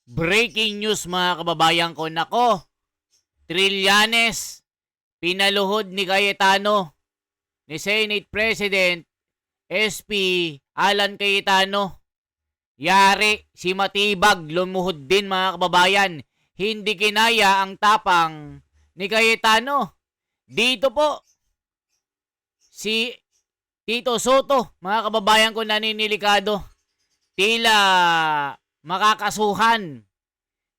Breaking news mga kababayan ko. Nako, Trillanes, pinaluhod ni Cayetano, ni Senate President SP Alan Cayetano. Yari, si Matibag lumuhod din mga kababayan. Hindi kinaya ang tapang ni Cayetano. Dito po, si Tito Soto, mga kababayan ko naninilikado. Tila makakasuhan.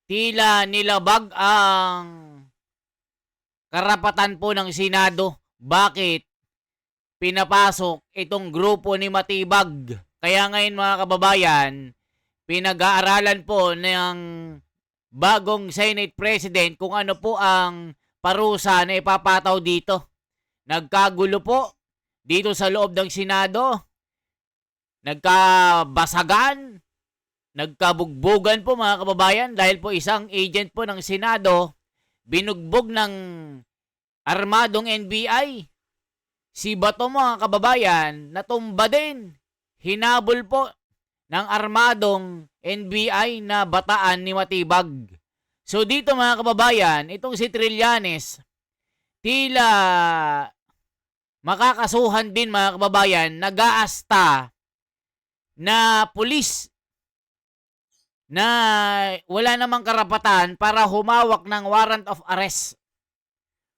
Tila nilabag ang karapatan po ng Senado. Bakit pinapasok itong grupo ni Matibag? Kaya ngayon mga kababayan, pinag-aaralan po ng bagong Senate President kung ano po ang parusa na ipapataw dito. Nagkagulo po dito sa loob ng Senado. Nagkabasagan, nagkabugbugan po mga kababayan dahil po isang agent po ng Senado binugbog ng armadong NBI. Si Bato mga kababayan natumba din. Hinabol po ng armadong NBI na bataan ni Matibag. So dito mga kababayan, itong si Trillanes, tila makakasuhan din mga kababayan, nag-aasta na pulis na wala namang karapatan para humawak ng warrant of arrest.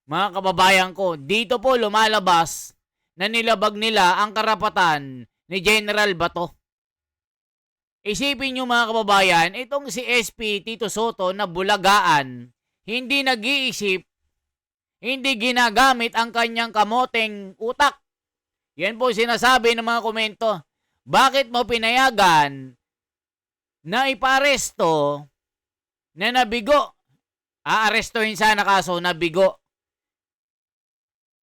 Mga kababayan ko, dito po lumalabas na nilabag nila ang karapatan ni General Bato. Isipin nyo mga kababayan, itong si SP Tito Soto na bulagaan, hindi nag-iisip, hindi ginagamit ang kanyang kamoteng utak. Yan po sinasabi ng mga komento. Bakit mo pinayagan na iparesto na nabigo? Aarestohin sana kaso nabigo.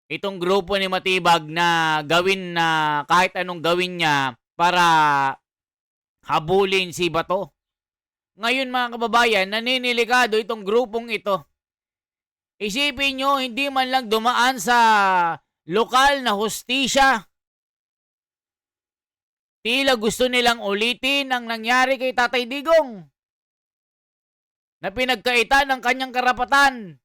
Itong grupo ni Matibag na gawin na kahit anong gawin niya para habulin si Bato. Ngayon mga kababayan, naninilikado itong grupong ito. Isipin nyo, hindi man lang dumaan sa lokal na hustisya. Tila gusto nilang ulitin ang nangyari kay Tatay Digong na pinagkaitan ng kanyang karapatan.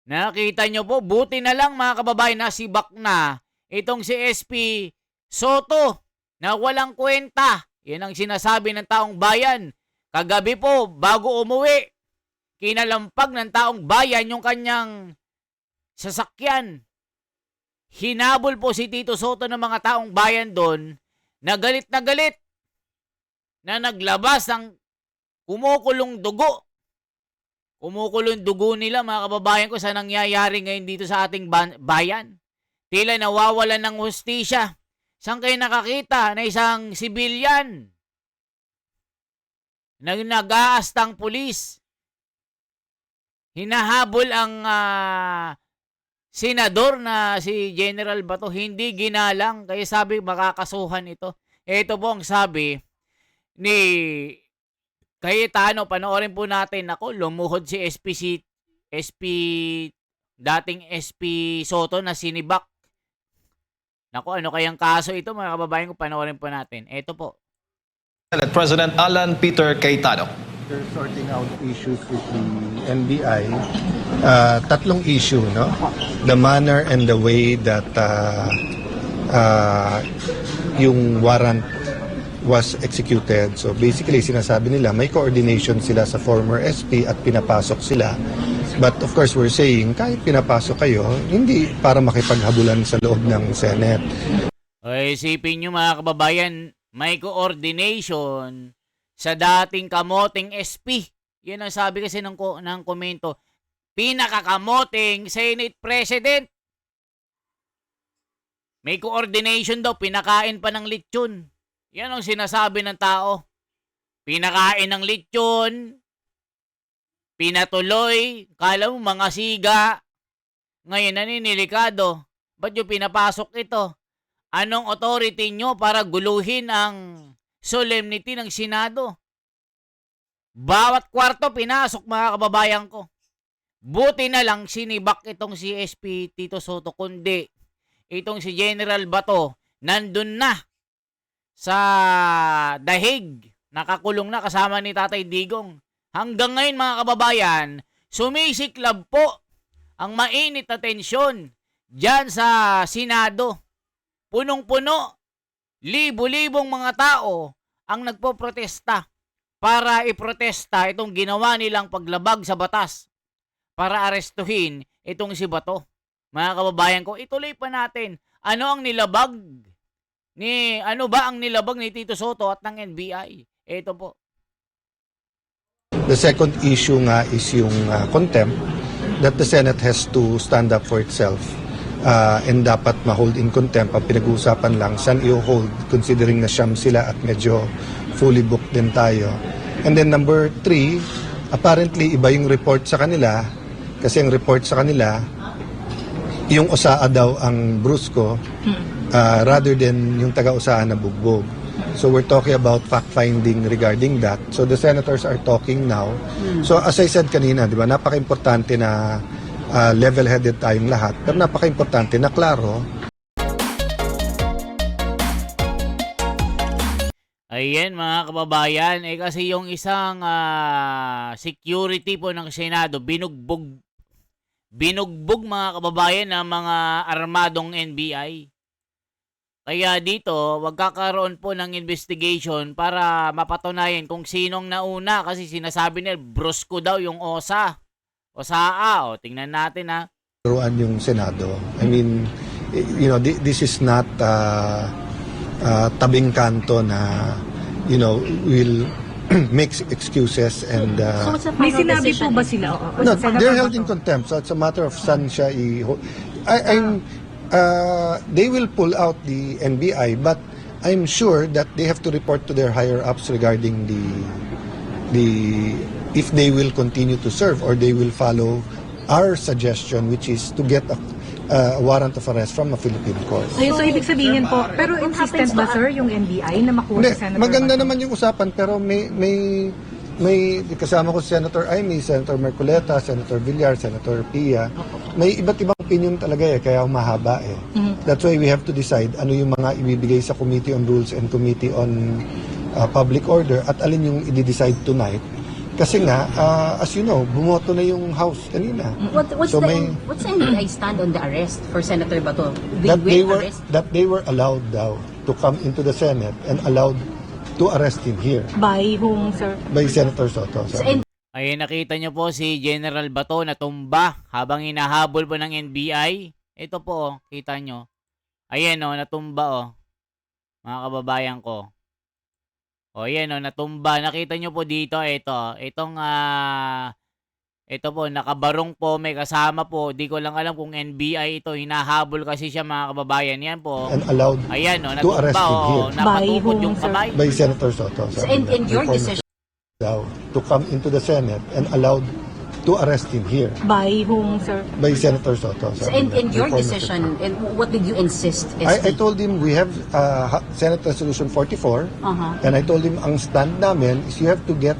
Nakita nyo po, buti na lang mga kababayan na sibak na itong si SP Soto na walang kwenta. Yan ang sinasabi ng taong bayan. Kagabi po, bago umuwi, kinalampag ng taong bayan yung kanyang sasakyan. Hinabol po si Tito Soto ng mga taong bayan doon na galit na naglabas ng kumukulong dugo. Kumukulong dugo nila mga kababayan ko sa nangyayari ngayon dito sa ating bayan. Tila nawawalan ng hustisya. Saan kayo nakakita na isang sibilyan na nag-aastang pulis? Hinahabol ang senador na si General Bato, hindi ginalang. Kaya sabi makakasuhan ito. Ito po ang sabi ni Cayetano, panoorin po natin. Ako, lumuhod si dating SP Soto na sinibak. Naku, ano kayang kaso ito mga kababayan ko, panoorin po natin. Ito po. President Alan Peter Cayetano. They're sorting out issues with the NBI. Tatlong issue, no? The manner and the way that yung warrant was executed. So basically, sinasabi nila may coordination sila sa former SP at pinapasok sila. But of course, we're saying kahit pinapasok kayo, hindi para makipaghabulan sa loob ng Senate. Ay, isipin nyo mga kababayan, may coordination sa dating kamoting SP. Yan ang sabi kasi ng komento. Pinakakamoting Senate President. May coordination daw, pinakain pa ng lechon. Yan ang sinasabi ng tao. Pinakain ng lechon, pinatuloy, kala mo mga siga. Ngayon naninilikado. Ba't yung pinapasok ito? Anong authority nyo para guluhin ang solemnity ng Senado? Bawat kwarto pinasok mga kababayan ko. Buti na lang sinibak itong si SP Tito Soto, kundi itong si General Bato nandun na sa dahig Nakakulong na kasama ni Tatay Digong. Hanggang ngayon mga kababayan, sumisiklab po ang mainit na tensyon dyan sa Senado. Punong-puno, libo-libong mga tao ang nagpoprotesta para iprotesta itong ginawa nilang paglabag sa batas para arestuhin itong si Bato. Mga kababayan ko, ituloy pa natin. Ano ang nilabag ni Tito Soto at ng NBI? Ito po. The second issue nga is yung contempt that the Senate has to stand up for itself and dapat ma-hold in contempt. Ang pinag-uusapan lang, saan i-hold considering na siyam sila at medyo fully booked din tayo. And then number 3, apparently iba yung report sa kanila kasi ang report sa kanila, yung Osaa daw ang Brusco rather than yung taga-Osaa na bugbog. So we're talking about fact-finding regarding that. So the senators are talking now. So as I said kanina, di ba, napaka-importante na level-headed tayong lahat. Pero napaka-importante na klaro. Ayan mga kababayan, kasi yung isang security po ng Senado, binugbog mga kababayan ng mga armadong NBI. Kaya dito, magkakaroon po ng investigation para mapatunayan kung sinong nauna kasi sinasabi nila, Brusco daw yung Osaa. Tingnan natin ha. Turuan yung Senado. I mean, you know, this is not tabing kanto na, you know, will make excuses and May sinabi po ba sila? no, they're held in contempt. So it's a matter of saan siya they will pull out the NBI, but I'm sure that they have to report to their higher ups regarding the if they will continue to serve or they will follow our suggestion, which is to get a warrant of arrest from a Philippine court. So ibig sabihin po, pero insistent ba sir yung NBI na makuha Hindi, si Senator maganda Bato? naman yung usapan pero may kasama ko si Senator Amy, Senator Mercoleta, Senator Villar, Senator Pia. May iba't ibang opinion talaga kaya mahaba That's why we have to decide ano yung mga ibibigay sa Committee on Rules and Committee on Public Order at alin yung i-decide tonight. Kasi nga, as you know, bumoto na yung House kanina. What's the NBI stand on the arrest for Senator Bato? That they were allowed daw to come into the Senate and allowed to arrest him here By whom, sir? by Senator Soto. Ayun, nakita nyo po si General Bato na tumba habang hinahabol po ng NBI. Ito po, kita nyo. Ayan natumba mga kababayan ko. Ayan natumba. Nakita nyo po dito, ito po, nakabarong po, may kasama po. Di ko lang alam kung NBI ito. Hinahabol kasi siya mga kababayan. Yan po. And allowed Ayan to arrest him here napatukod yung sir? kamay. by Senator Soto. And your decision Daw to come into the Senate and allowed to arrest him here By whom, sir? by Senator Soto. and your decision, and what did you insist? I told him we have Senate Resolution 44 and I told him ang stand namin is you have to get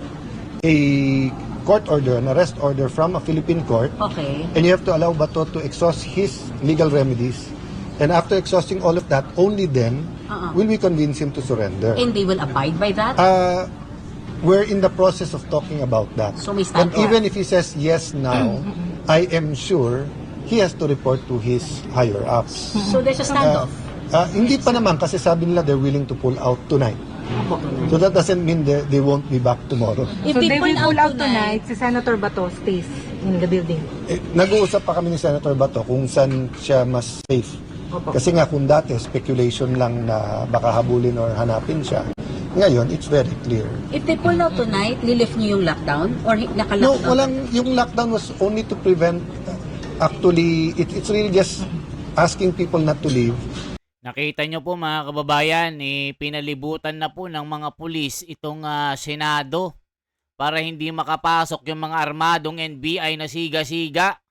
a court order, an arrest order from a Philippine court. Okay. And you have to allow Bato to exhaust his legal remedies. And after exhausting all of that, only then will we convince him to surrender. And they will abide by that? We're in the process of talking about that. So may But standoff. even if he says yes now, I am sure he has to report to his higher ups. So there's a standoff? Hindi pa naman kasi sabi nila they're willing to pull out tonight. So that doesn't mean they won't be back tomorrow. If So they they will pull pull out out tonight, si Senator Bato stays in the building. Nag-uusap pa kami ni Senator Bato kung saan siya mas safe. Kasi nga kung dati speculation lang na baka habulin or hanapin siya. Ngayon, it's very clear. If they pull out tonight, lilift niyo yung lockdown? Or No, naka-lockdown? yung lockdown was only to prevent, actually, it's really just asking people not to leave. Nakita nyo po mga kababayan, pinalibutan na po ng mga pulis itong Senado para hindi makapasok yung mga armadong NBI na siga-siga.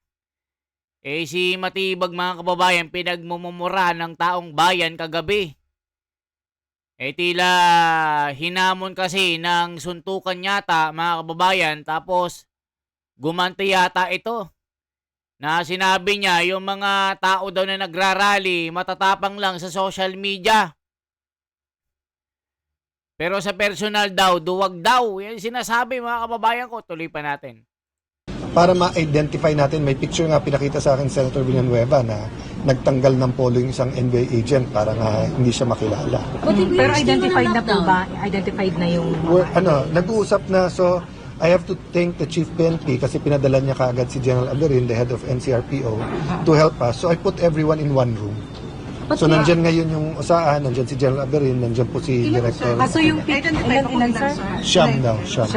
Si Matibag mga kababayan, pinagmumura ng taong bayan kagabi. Tila hinamon kasi ng suntukan yata mga kababayan, tapos gumanti yata ito. Na sinabi niya yung mga tao daw na nagrarally matatapang lang sa social media. Pero sa personal daw, duwag daw. Yan sinasabi mga kababayan ko. Tuloy pa natin. Para ma-identify natin, may picture nga pinakita sa akin Senator Villanueva na nagtanggal ng polo yung isang NBI agent para nga hindi siya makilala. But if we Pero were still identified on na po lockdown, ba? Identified na yung... Nag-uusap na, so I have to thank the Chief PNP kasi pinadala niya kaagad si General Aberin, the head of NCRPO, to help us. So I put everyone in one room. So nandyan ngayon yung USAA, nandyan si General Aberin, nandyan po si Director. So yung ilan sir? Siyam daw, siyam.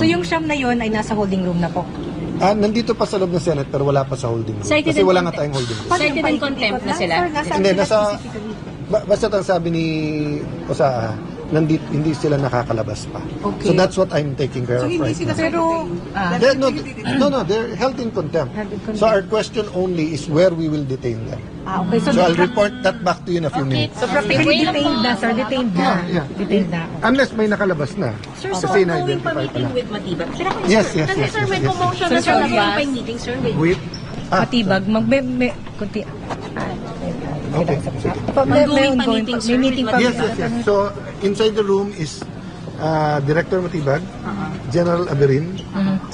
So yung Siyam na yun ay nasa holding room na po. Nandito pa sa loob ng Senate pero wala pa sa holding room. Cited Kasi in wala nga contempt. tayong holding room. cited in contempt na sila. Hindi, basta ang sabi ni USAA, hindi sila nakakalabas pa. Okay. So that's what I'm taking care of right now. Pero... No, they're held in contempt. So our question only is where we will detain them. okay. So I'll report that back to you in a few minutes. So, Pero detained na, sir. Detained na. Yeah. Detained na. Unless may nakalabas na. Sir, so Kasi ongoing na-identify pa pa meeting lang. with Matibag. Yes. Kasi sir, may commotion na Sir, sa yes. labas. Pa meeting, sir, with With, Matibag. Kunti. okay, sige. Ongoing pa meeting, sir, May meeting with pa. Yes. So inside the room is Director Matibag, General Aberin,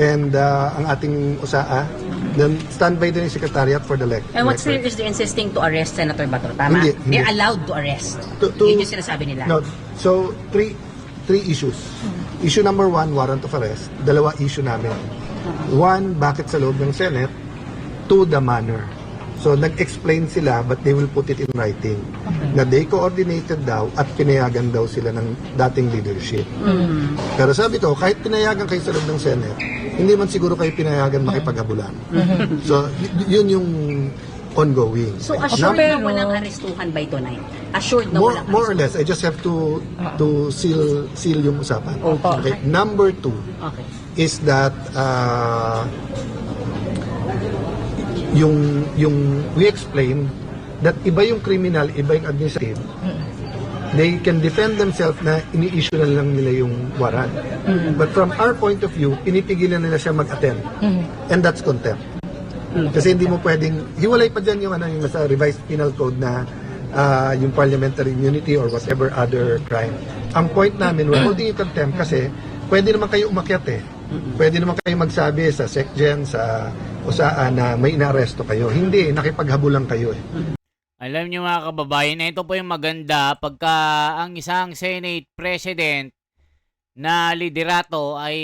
and ang ating USAA. Then standby din yung Secretariat for the And what's lecture. clear is they're insisting to arrest Senator Bato, tama? Hindi. They're allowed to arrest. Yun yung sinasabi nila. No, so three issues. Issue number 1, warrant of arrest. 2 issue namin. 1, bakit sa loob ng Senate? 2, the manner. So nag-explain sila but they will put it in writing. Na they coordinated daw at pinayagan daw sila ng dating leadership. Pero sabi ko, kahit pinayagan kayo sa loob ng Senate, hindi man siguro kayo pinayagan makipaghabulan. So yun yung ongoing. So assured na walang arestuhan by tonight? Assured na walang More or less, I just have to seal yung usapan. Okay. Number 2 Okay. is that yung we explain that iba yung criminal, iba yung administrative. They can defend themselves na ini-issue na lang nila yung warrant. But from our point of view, pinipigilan nila siya mag-attend. And that's contempt. Kasi hindi mo pwedeng, hiwalay pa dyan yung, yung nasa revised penal code na yung parliamentary immunity or whatever other crime. Ang point namin, we're holding you contempt kasi pwede naman kayo umakyat eh. Pwede naman kayo magsabi sa SecGen, sa USAA na may inaaresto kayo. Hindi, nakipaghabulan kayo eh. Alam niyo mga kababayan, na ito po yung maganda pagka ang isang Senate President na liderato ay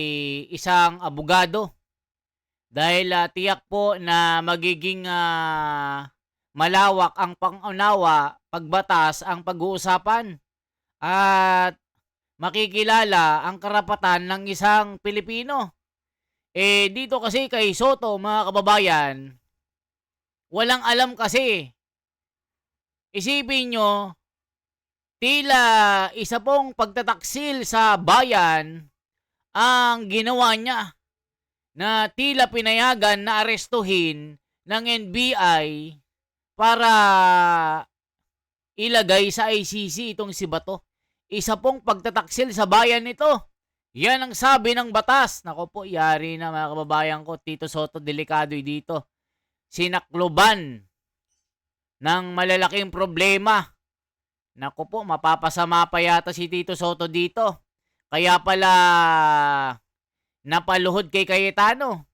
isang abogado. Dahil tiyak po na magiging malawak ang pangunawa, pagbatas ang pag-uusapan at makikilala ang karapatan ng isang Pilipino. Dito kasi kay Soto, mga kababayan, walang alam kasi. Isipin nyo, tila isa pong pagtataksil sa bayan ang ginawa niya na tila pinayagan na arestuhin ng NBI para ilagay sa ICC itong si Bato. Isa pong pagtataksil sa bayan ito. Yan ang sabi ng batas. Nako po, yari na mga kababayan ko. Tito Soto, delikado dito. Sinakloban ng malalaking problema. Nako po, mapapasama pa yata si Tito Soto dito. Kaya pala napaluhod kay Cayetano.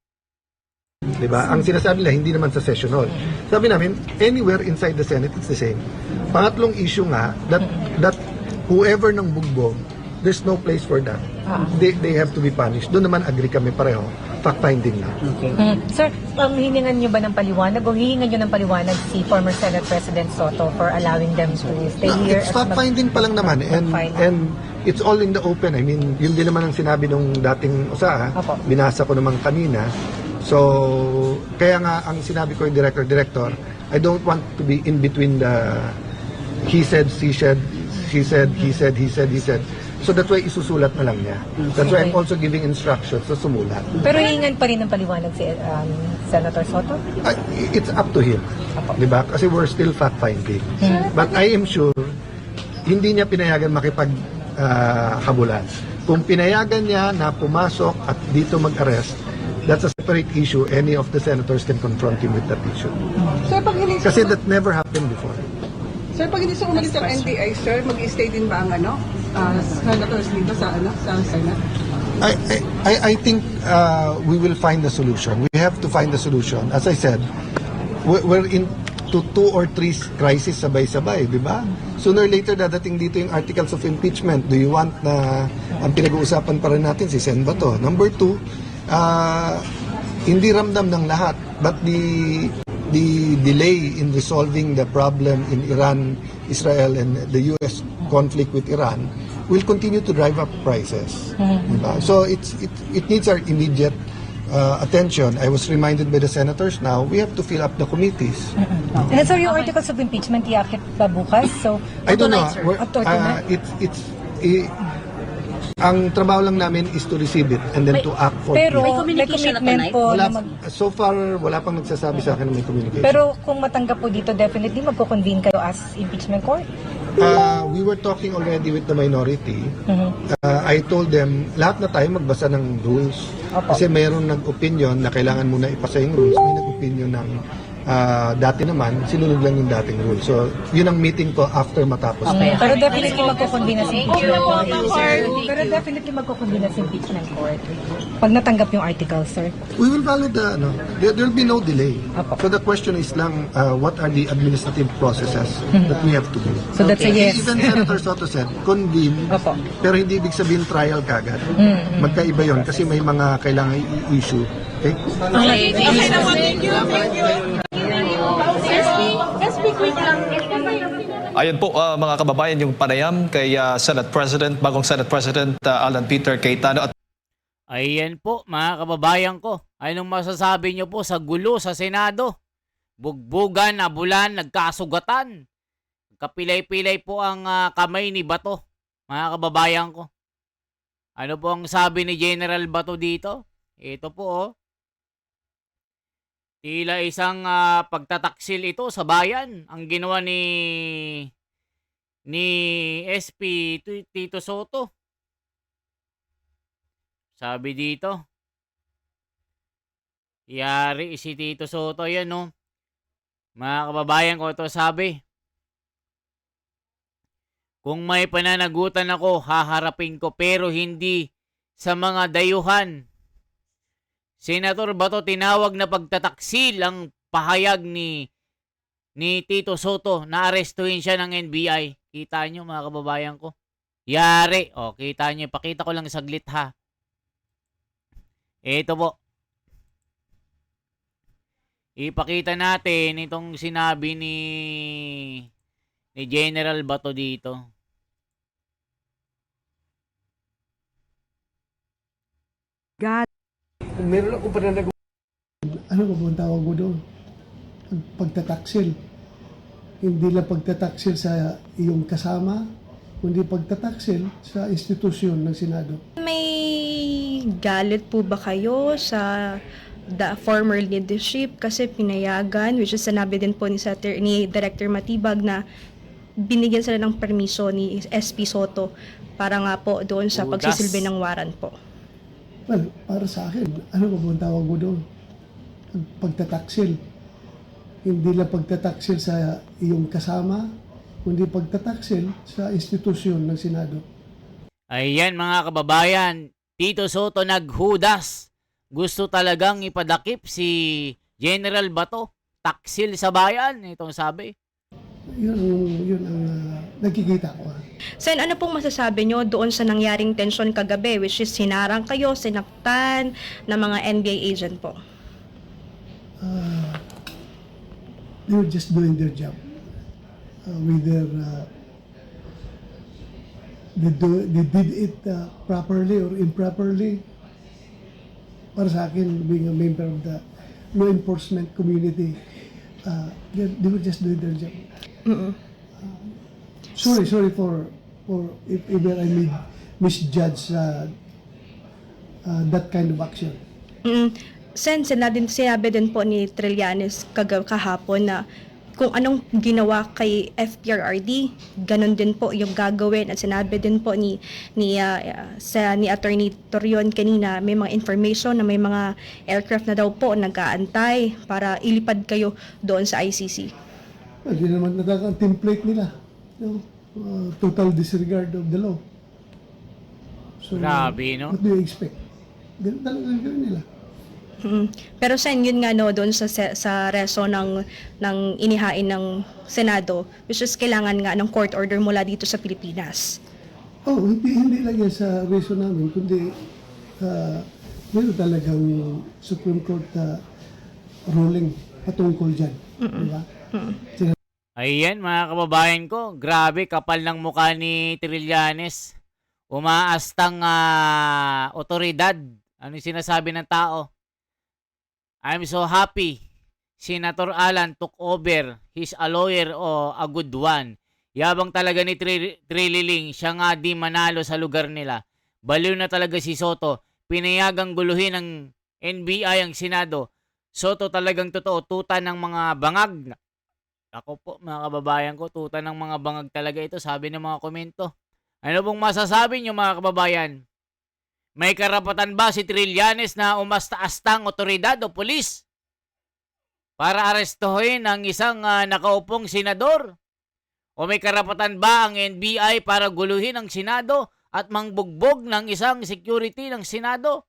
Diba? Ang sinasabi nila, hindi naman sa session hall. Sabi namin, anywhere inside the Senate, it's the same. Pangatlong issue nga, that whoever ng bugbog, there's no place for that. They have to be punished. Doon naman agree kami pareho. Fact-finding na. Sir, hiningan niyo ba ng paliwanag o hihingan niyo ng paliwanag si former Senate President Soto for allowing them to stay here? It's fact-finding pa lang naman. And it's all in the open. I mean, yun din naman ang sinabi nung dating USAA. Apo. Binasa ko naman kanina. So, kaya nga ang sinabi ko yung director, I don't want to be in between the he said, she said, he said, he said, he said, he said. So that's why isusulat na lang niya. That's why I'm also giving instructions to sumulat. Pero hihingan pa rin ng paliwanag si Senator Soto? It's up to him. Diba? Kasi we're still fact-finding. But I am sure, hindi niya pinayagan makipaghabulan. Kung pinayagan niya na pumasok at dito mag-arrest, that's a separate issue. Any of the senators can confront him with that issue. Sir, pag hindi Kasi that never happened before. Sir, pag hindi sa umalis ng NBI, sir, mag-stay din ba ang senators dito sa Senate? I think we will find a solution. We have to find a solution. As I said, we're into 2 or 3 crises sabay-sabay, di ba? Sooner or later, dadating dito yung articles of impeachment. Do you want na ang pinag-uusapan pa rin natin si Sen Bato? Number 2, hindi ramdam ng lahat, but the delay in resolving the problem in Iran, Israel, and the U.S. conflict with Iran will continue to drive up prices. Diba? So it needs our immediate attention. I was reminded by the senators now, we have to fill up the committees. And so yung articles of impeachment, iakit pa bukas? So, I don't know. Tonight, sir. Up to tonight? Ang trabaho lang namin is to receive it and then to act for Pero it. May communication na commitment tonight? po Wala, na so far, wala pang nagsasabi sa akin na may communication. Pero kung matanggap po dito, definitely magko-convene kayo as impeachment court? We were talking already with the minority. I told them, lahat na tayo magbasa ng rules. Opo. Kasi mayroon nag-opinion na kailangan muna ipasa yung rules. May nag-opinion ng dati naman, sinunod lang yung dating rules. So, yun ang meeting ko after matapos. Okay. Pero definitely magko-convene as impeachment court. Pero definitely magko-convene as impeachment court. Pag natanggap yung article, sir. We will follow the, there will be no delay. Opo. So the question is lang, what are the administrative processes that we have to do? So that's a yes. Even Senator Soto said, convene, Opo. pero hindi ibig sabihin trial kagad. Magkaiba yon kasi may mga kailangan i-issue. Okay? Ayon po mga kababayan yung panayam kay bagong Senate President Alan Peter Cayetano. At Ayan po, mga kababayan ko. Anong masasabi nyo po sa gulo sa Senado? Bugbugan, abulan, nagkasugatan. Kapilay-pilay po ang kamay ni Bato, mga kababayan ko. Ano po ang sabi ni General Bato dito? Ito po, oh. Tila isang pagtataksil ito sa bayan ang ginawa ni SP Tito Soto. Sabi dito, yari si Tito Soto yan, no? Mga kababayan ko, ito sabi, kung may pananagutan ako, haharapin ko pero hindi sa mga dayuhan. Senator Bato tinawag na pagtataksil ang pahayag ni Tito Soto na arestuhin siya ng NBI. Kita nyo mga kababayan ko? Yari. O, kita nyo. Pakita ko lang saglit ha. Ito po. Ipakita natin itong sinabi ni General Bato dito. Meron ako pananagutan. Ano ba ang tawag mo doon? Pagtataksil. Hindi lang pagtataksil sa iyong kasama, kundi pagtataksil sa institusyon ng Senado. May galit po ba kayo sa the former leadership kasi pinayagan, which is sinabi din po ni Director Matibag na binigyan sila ng permiso ni SP Soto para nga po doon sa pagsisilbi ng warrant po? Well, para sa akin, ano ba ang tawag mo doon? Pagtataksil. Hindi lang pagtataksil sa iyong kasama, kundi pagtataksil sa institusyon ng Senado. Ayan mga kababayan, Tito Soto naghudas. Gusto talagang ipadakip si General Bato. Taksil sa bayan, itong sabi. Yun ang nakikita ko. Sen, ano pong masasabi nyo doon sa nangyaring tensyon kagabi, which is hinarang kayo, sinaktan ng mga NBA agent po? They were just doing their job. Whether they did it properly or improperly, para sa akin, being a member of the law enforcement community, they were just doing their job. Sorry for if ever I may misjudge that kind of action. Sen, sinabi din po ni Trillanes kahapon na kung anong ginawa kay FPRRD, ganun din po yung gagawin. At sinabi din po ni Attorney Torion kanina, may mga information na may mga aircraft na daw po nag-aantay para ilipad kayo doon sa ICC. Well, di naman ang template nila. No? Total disregard of the law. So, Grabe, no? what do you expect? Ganun talaga gawin nila. Pero sen yun nga no doon sa reso ng inihain ng Senado, which is kailangan nga ng court order mula dito sa Pilipinas. Oh, hindi lang yan sa reason namin, kundi meron talagang Supreme Court ruling patungkol dyan. Diba? Ayan, mga kababayan ko, grabe, kapal ng mukha ni Trillanes. Umaastang otoridad. Ano yung sinasabi ng tao? I'm so happy. Senator Alan took over. He's a lawyer o a good one. Yabang talaga ni Trililing. Siya nga di manalo sa lugar nila. Baliw na talaga si Soto. Pinayagang guluhin ng NBI ang Senado. Soto talagang totoo. Tuta ng mga bangag. Ako po, mga kababayan ko, tuta ng mga bangag talaga ito. Sabi ng mga komento. Ano pong masasabi nyo, mga kababayan? May karapatan ba si Trillanes na umasta-astang otoridad o pulis para arestuhin ang isang nakaupong senador? O may karapatan ba ang NBI para guluhin ang Senado at mangbugbog ng isang security ng Senado?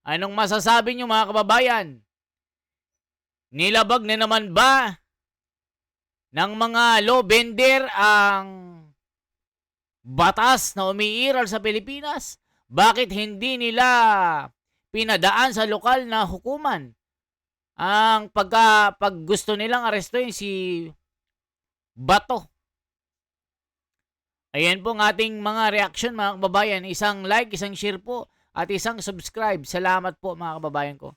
Anong masasabi nyo, mga kababayan? Nilabag na naman ba ng mga law bender ang batas na umiiral sa Pilipinas? Bakit hindi nila pinadaan sa lokal na hukuman ang pag gusto nilang arestuhin si Bato? Ayan po ang ating mga reaction, mga kababayan. Isang like, isang share po at isang subscribe. Salamat po, mga kababayan ko.